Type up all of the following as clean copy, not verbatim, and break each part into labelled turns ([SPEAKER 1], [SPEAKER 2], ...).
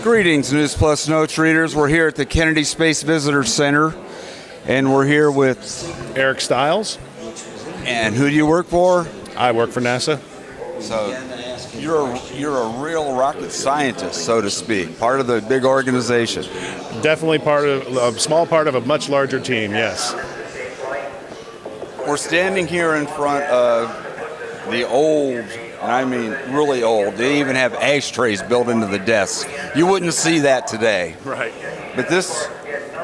[SPEAKER 1] Greetings, News Plus Notes readers. We're here at the Kennedy Space Visitor Center, and we're here with
[SPEAKER 2] Eric Stiles.
[SPEAKER 1] And who do you work for?
[SPEAKER 2] I work for NASA.
[SPEAKER 1] So you're a real rocket scientist, so to speak, part of the big organization.
[SPEAKER 2] Definitely part of a small part of a much larger team. Yes.
[SPEAKER 1] We're standing here in front of the old, and I mean really old. They even have ashtrays built into the desks. You wouldn't see that today.
[SPEAKER 2] Right.
[SPEAKER 1] But this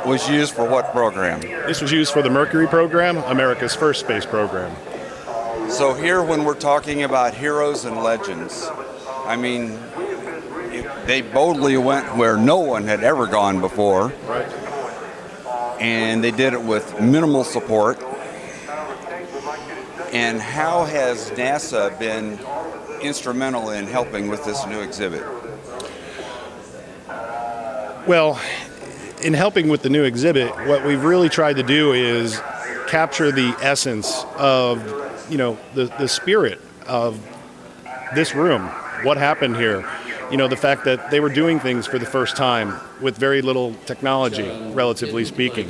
[SPEAKER 1] was used for what program?
[SPEAKER 2] This was used for the Mercury program, America's first space program.
[SPEAKER 1] So here, when we're talking about heroes and legends, I mean, they boldly went where no one had ever gone before.
[SPEAKER 2] Right.
[SPEAKER 1] And they did it with minimal support. And how has NASA been instrumental in helping with this new exhibit?
[SPEAKER 2] Well, in helping with the new exhibit, what we've really tried to do is capture the essence of, the spirit of this room. What happened here? The fact that they were doing things for the first time with very little technology, relatively speaking.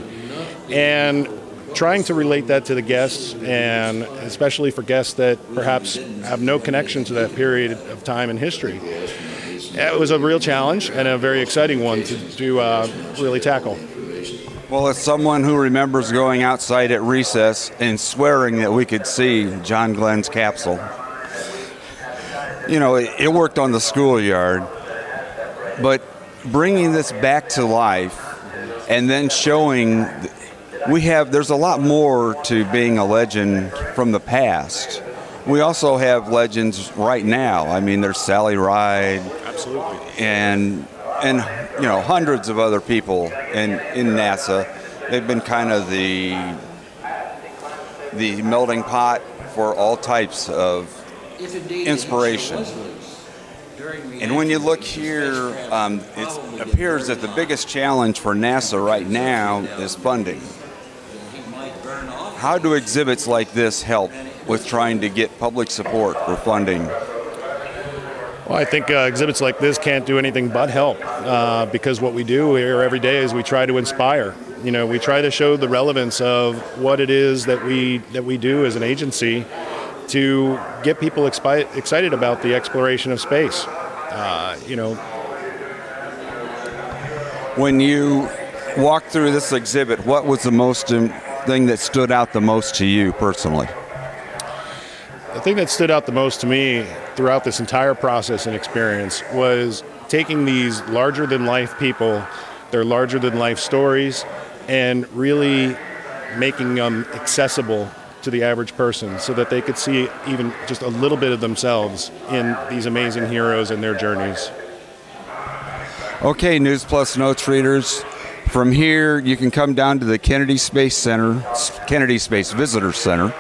[SPEAKER 2] And trying to relate that to the guests, and especially for guests that perhaps have no connection to that period of time in history. It was a real challenge and a very exciting one to really tackle.
[SPEAKER 1] Well, as someone who remembers going outside at recess and swearing that we could see John Glenn's capsule, it worked on the schoolyard, but bringing this back to life and then showing there's a lot more to being a legend from the past. We also have legends right now. I mean, there's Sally Ride.
[SPEAKER 2] Absolutely.
[SPEAKER 1] And hundreds of other people in NASA. They've been kind of the melting pot for all types of inspiration. And when you look here, it appears that the biggest challenge for NASA right now is funding. How do exhibits like this help with trying to get public support for funding?
[SPEAKER 2] Well, I think exhibits like this can't do anything but help because what we do here every day is we try to inspire. We try to show the relevance of what it is that we do as an agency to get people excited about the exploration of space.
[SPEAKER 1] When you walked through this exhibit, what was the most thing that stood out the most to you personally?
[SPEAKER 2] The thing that stood out the most to me throughout this entire process and experience was taking these larger-than-life people, their larger-than-life stories, and really making them accessible to the average person so that they could see even just a little bit of themselves in these amazing heroes and their journeys.
[SPEAKER 1] Okay, News Plus Notes readers, from here you can come down to the Kennedy Space Visitor Center,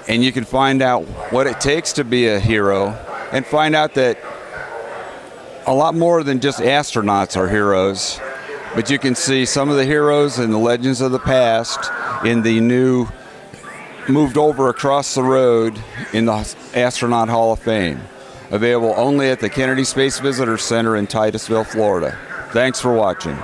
[SPEAKER 1] and you can find out what it takes to be a hero and find out that a lot more than just astronauts are heroes, but you can see some of the heroes and the legends of the past in the new, moved over across the road in the Astronaut Hall of Fame. Available only at the Kennedy Space Visitor Center in Titusville, Florida. Thanks for watching.